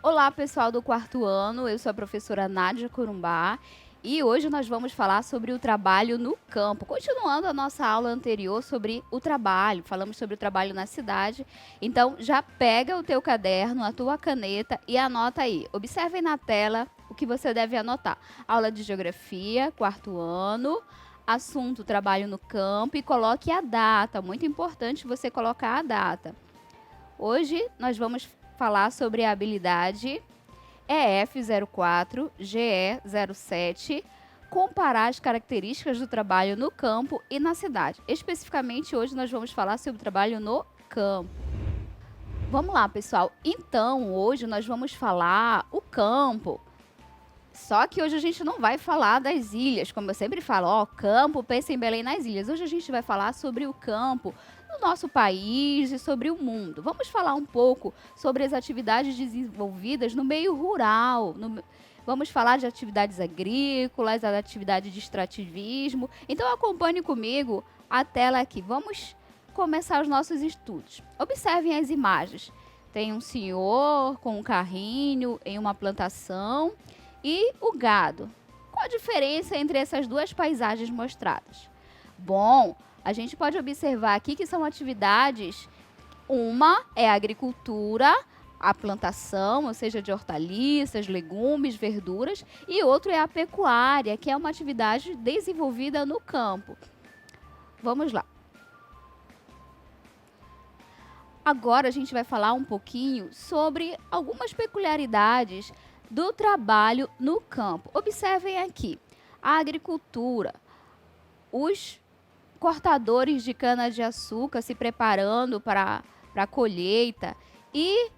Olá, pessoal do quarto ano, eu sou a professora Nádia Corumbá e hoje nós vamos falar sobre o trabalho no campo. Continuando a nossa aula anterior sobre o trabalho, falamos sobre o trabalho na cidade. Então, já pega o teu caderno, a tua caneta e anota aí. Observem na tela o que você deve anotar. Aula de geografia, quarto ano, assunto trabalho no campo e coloque a data. Muito importante você colocar a data. Hoje nós vamos falar sobre a habilidade EF04, GE07, comparar as características do trabalho no campo e na cidade. Especificamente, hoje nós vamos falar sobre o trabalho no campo. Vamos lá, pessoal. Então, hoje nós vamos falar o campo. Só que hoje a gente não vai falar das ilhas, como eu sempre falo, ó, campo, pensa em Belém nas ilhas. Hoje a gente vai falar sobre o campo no nosso país e sobre o mundo. Vamos falar um pouco sobre as atividades desenvolvidas no meio rural. Vamos falar de atividades agrícolas, a atividade de extrativismo. Então acompanhe comigo a tela aqui. Vamos começar os nossos estudos. Observem as imagens. Tem um senhor com um carrinho em uma plantação e o gado. Qual a diferença entre essas duas paisagens mostradas? Bom, a gente pode observar aqui que são atividades, uma é a agricultura, a plantação, ou seja, de hortaliças, legumes, verduras, e outro é a pecuária, que é uma atividade desenvolvida no campo. Vamos lá. Agora a gente vai falar um pouquinho sobre algumas peculiaridades do trabalho no campo. Observem aqui, a agricultura, os cortadores de cana-de-açúcar se preparando para a colheita e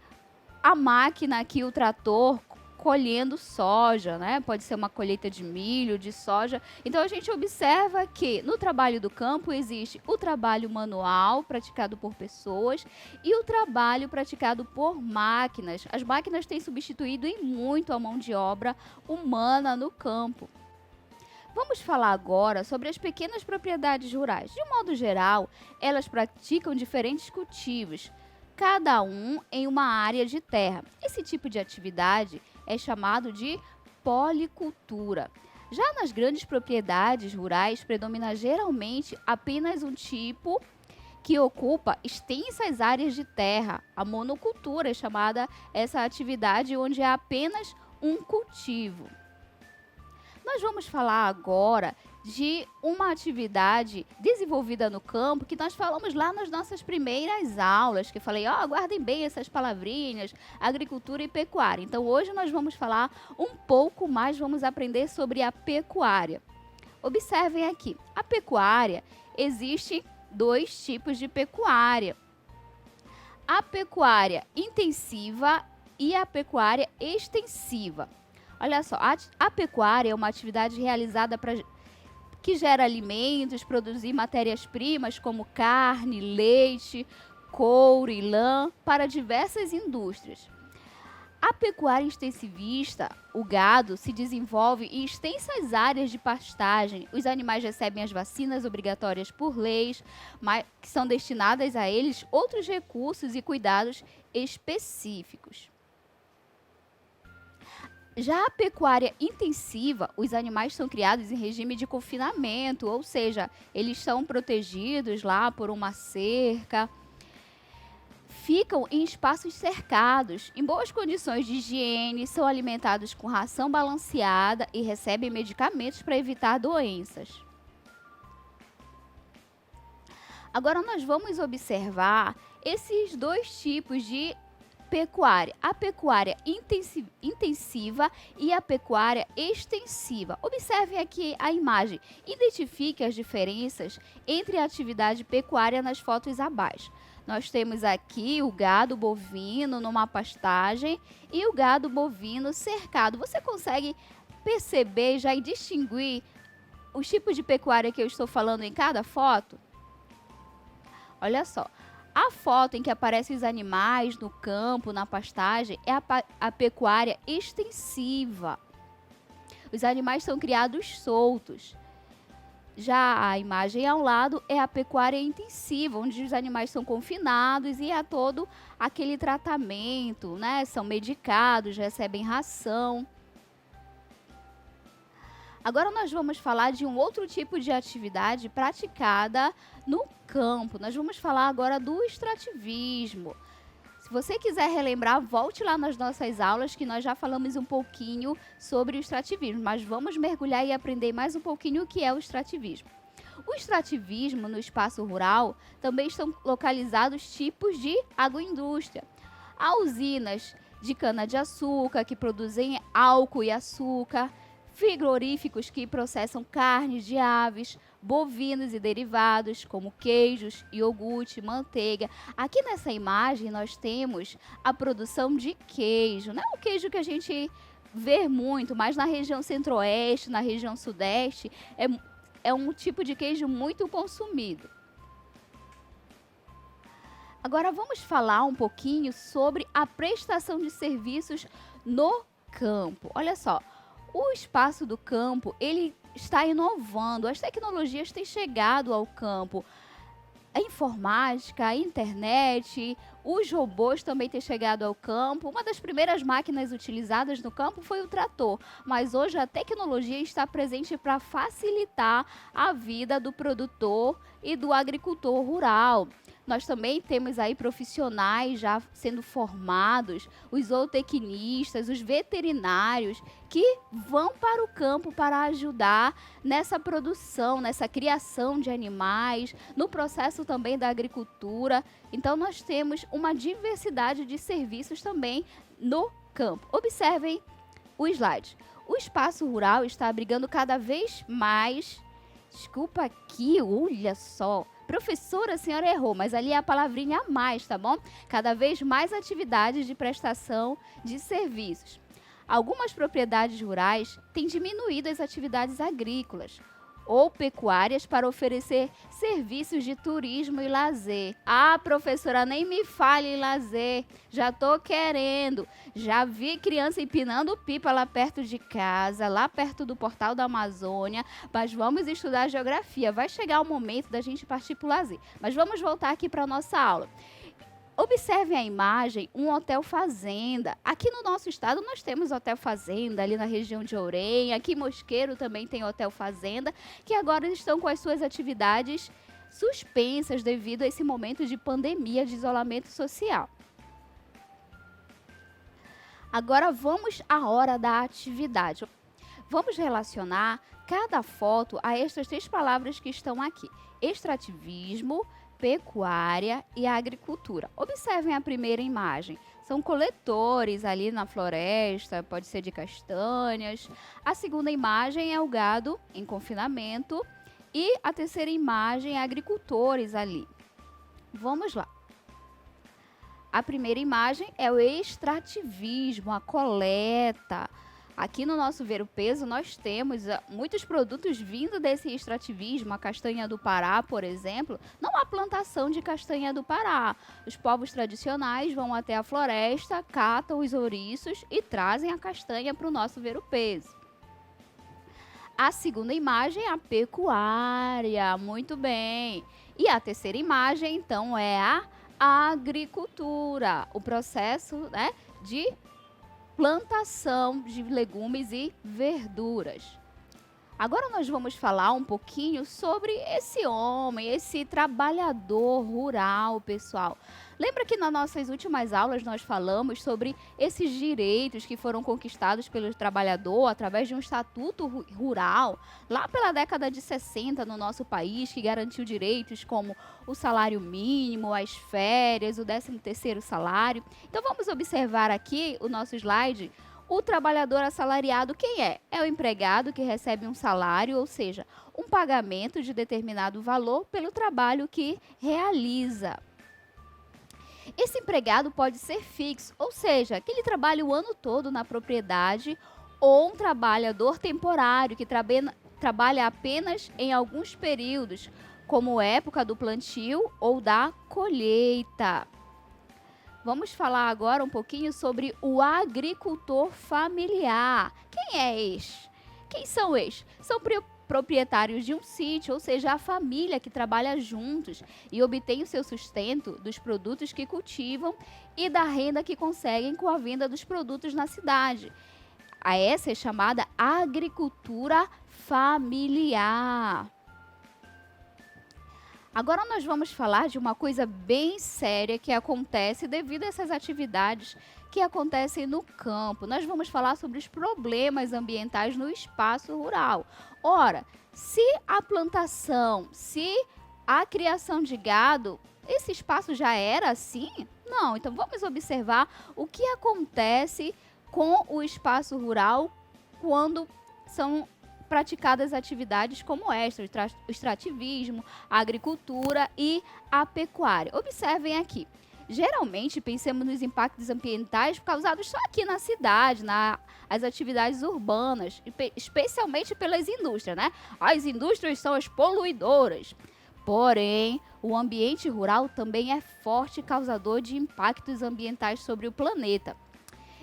a máquina aqui, o trator, colhendo soja, né? Pode ser uma colheita de milho, de soja. Então a gente observa que no trabalho do campo existe o trabalho manual praticado por pessoas e o trabalho praticado por máquinas. As máquinas têm substituído em muito a mão de obra humana no campo. Vamos falar agora sobre as pequenas propriedades rurais. De um modo geral, elas praticam diferentes cultivos, cada um em uma área de terra. Esse tipo de atividade é chamado de policultura. Já nas grandes propriedades rurais, predomina geralmente apenas um tipo que ocupa extensas áreas de terra. A monocultura é chamada essa atividade onde há apenas um cultivo. Nós vamos falar agora de uma atividade desenvolvida no campo que nós falamos lá nas nossas primeiras aulas, que eu falei, ó, guardem bem essas palavrinhas, agricultura e pecuária. Então hoje nós vamos falar um pouco mais, vamos aprender sobre a pecuária. Observem aqui, a pecuária, existem dois tipos de pecuária. A pecuária intensiva e a pecuária extensiva. Olha só, a pecuária é uma atividade realizada que gera alimentos, produzir matérias-primas como carne, leite, couro e lã para diversas indústrias. A pecuária extensivista, o gado, se desenvolve em extensas áreas de pastagem. Os animais recebem as vacinas obrigatórias por leis, que são destinadas a eles outros recursos e cuidados específicos. Já a pecuária intensiva, os animais são criados em regime de confinamento, ou seja, eles são protegidos lá por uma cerca, ficam em espaços cercados, em boas condições de higiene, são alimentados com ração balanceada e recebem medicamentos para evitar doenças. Agora nós vamos observar esses dois tipos de pecuária, a pecuária intensiva e a pecuária extensiva. Observem aqui a imagem, identifique as diferenças entre a atividade pecuária nas fotos abaixo. Nós temos aqui o gado bovino numa pastagem e o gado bovino cercado. Você consegue perceber já e distinguir os tipos de pecuária que eu estou falando em cada foto? Olha só. A foto em que aparecem os animais no campo, na pastagem, é a pecuária extensiva. Os animais são criados soltos. Já a imagem ao lado é a pecuária intensiva, onde os animais são confinados e há todo aquele tratamento, né? São medicados, recebem ração. Agora nós vamos falar de um outro tipo de atividade praticada no campo. Nós vamos falar agora do extrativismo. Se você quiser relembrar, volte lá nas nossas aulas que nós já falamos um pouquinho sobre o extrativismo, mas vamos mergulhar e aprender mais um pouquinho o que é o extrativismo. O extrativismo no espaço rural também estão localizados tipos de agroindústria. Há usinas de cana-de-açúcar que produzem álcool e açúcar, frigoríficos que processam carnes de aves, bovinos e derivados, como queijos, iogurte, manteiga. Aqui nessa imagem nós temos a produção de queijo, não é o queijo que a gente vê muito, mas na região centro-oeste, na região sudeste, é um tipo de queijo muito consumido. Agora vamos falar um pouquinho sobre a prestação de serviços no campo. Olha só, o espaço do campo, ele está inovando, as tecnologias têm chegado ao campo. A informática, a internet, os robôs também têm chegado ao campo. Uma das primeiras máquinas utilizadas no campo foi o trator, mas hoje a tecnologia está presente para facilitar a vida do produtor e do agricultor rural. Nós também temos aí profissionais já sendo formados, os zootecnistas, os veterinários, que vão para o campo para ajudar nessa produção, nessa criação de animais, no processo também da agricultura. Então, nós temos uma diversidade de serviços também no campo. Observem o slide. O espaço rural está abrigando cada vez mais. Desculpa aqui, olha só. Professora, a senhora errou, mas ali é a palavrinha a mais, tá bom? Cada vez mais atividades de prestação de serviços. Algumas propriedades rurais têm diminuído as atividades agrícolas ou pecuárias para oferecer serviços de turismo e lazer. Ah, professora, nem me fale em lazer, já tô querendo. Já vi criança empinando pipa lá perto de casa, lá perto do Portal da Amazônia, mas vamos estudar geografia. Vai chegar o momento da gente partir para o lazer. Mas vamos voltar aqui para a nossa aula. Observe a imagem, um hotel fazenda. Aqui no nosso estado nós temos hotel fazenda, ali na região de Orem. Aqui em Mosqueiro também tem hotel fazenda, que agora estão com as suas atividades suspensas devido a esse momento de pandemia, de isolamento social. Agora vamos à hora da atividade. Vamos relacionar cada foto a estas três palavras que estão aqui: extrativismo, pecuária e agricultura. Observem a primeira imagem. São coletores ali na floresta, pode ser de castanhas. A segunda imagem é o gado em confinamento. E a terceira imagem é agricultores ali. Vamos lá. A primeira imagem é o extrativismo, a coleta. Aqui no nosso Ver o Peso, nós temos muitos produtos vindo desse extrativismo. A castanha do Pará, por exemplo, não há plantação de castanha do Pará. Os povos tradicionais vão até a floresta, catam os ouriços e trazem a castanha para o nosso Ver o Peso. A segunda imagem é a pecuária, muito bem. E a terceira imagem, então, é a agricultura, o processo, né, de plantação de legumes e verduras. Agora nós vamos falar um pouquinho sobre esse homem, esse trabalhador rural, pessoal. Lembra que nas nossas últimas aulas nós falamos sobre esses direitos que foram conquistados pelo trabalhador através de um estatuto rural, lá pela década de 60 no nosso país, que garantiu direitos como o salário mínimo, as férias, o 13º salário. Então vamos observar aqui o nosso slide. O trabalhador assalariado, quem é? É o empregado que recebe um salário, ou seja, um pagamento de determinado valor pelo trabalho que realiza. Esse empregado pode ser fixo, ou seja, que ele trabalha o ano todo na propriedade, ou um trabalhador temporário, que trabalha apenas em alguns períodos, como época do plantio ou da colheita. Vamos falar agora um pouquinho sobre o agricultor familiar. Quem é este? Quem são estes? São proprietários de um sítio, ou seja, a família que trabalha juntos e obtém o seu sustento dos produtos que cultivam e da renda que conseguem com a venda dos produtos na cidade. A essa é chamada agricultura familiar. Agora nós vamos falar de uma coisa bem séria que acontece devido a essas atividades que acontecem no campo. Nós vamos falar sobre os problemas ambientais no espaço rural. Ora, se a plantação, se a criação de gado, esse espaço já era assim? Não, então vamos observar o que acontece com o espaço rural quando são praticadas atividades como esta, o extrativismo, a agricultura e a pecuária. Observem aqui. Geralmente, pensamos nos impactos ambientais causados só aqui na cidade, nas atividades urbanas, especialmente pelas indústrias, né? As indústrias são as poluidoras. Porém, o ambiente rural também é forte causador de impactos ambientais sobre o planeta.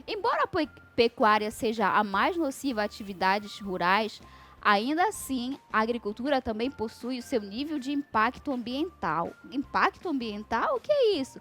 Embora a pecuária seja a mais nociva a atividades rurais, ainda assim, a agricultura também possui o seu nível de impacto ambiental. Impacto ambiental? O que é isso?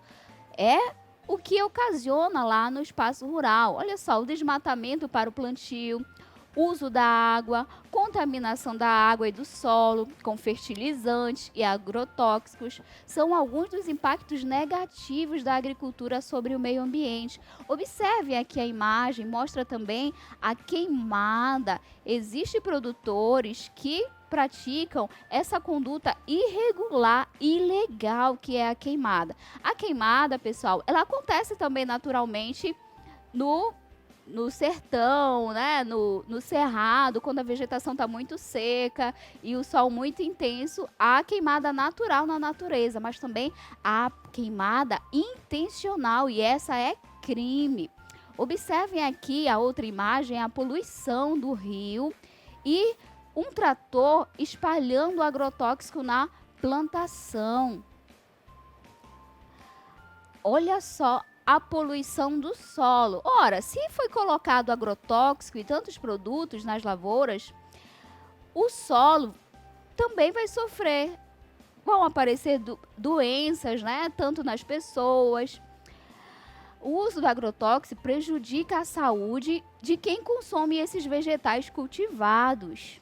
É o que ocasiona lá no espaço rural. Olha só, o desmatamento para o plantio, uso da água, contaminação da água e do solo com fertilizantes e agrotóxicos são alguns dos impactos negativos da agricultura sobre o meio ambiente. Observe aqui a imagem, mostra também a queimada. Existem produtores que praticam essa conduta irregular e ilegal que é a queimada. A queimada, pessoal, ela acontece também naturalmente no sertão, né? No cerrado, quando a vegetação está muito seca e o sol muito intenso, há queimada natural na natureza, mas também há queimada intencional e essa é crime. Observem aqui a outra imagem, a poluição do rio e um trator espalhando agrotóxico na plantação. Olha só a poluição do solo. Ora, se foi colocado agrotóxico e tantos produtos nas lavouras, o solo também vai sofrer. Vão aparecer doenças, né? Tanto nas pessoas. O uso do agrotóxico prejudica a saúde de quem consome esses vegetais cultivados.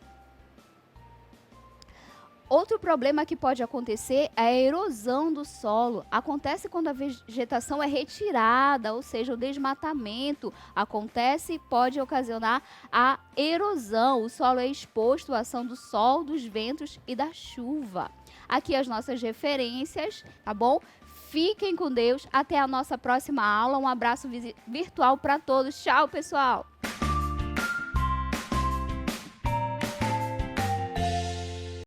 Outro problema que pode acontecer é a erosão do solo. Acontece quando a vegetação é retirada, ou seja, o desmatamento acontece e pode ocasionar a erosão. O solo é exposto à ação do sol, dos ventos e da chuva. Aqui as nossas referências, tá bom? Fiquem com Deus. Até a nossa próxima aula. Um abraço virtual para todos. Tchau, pessoal!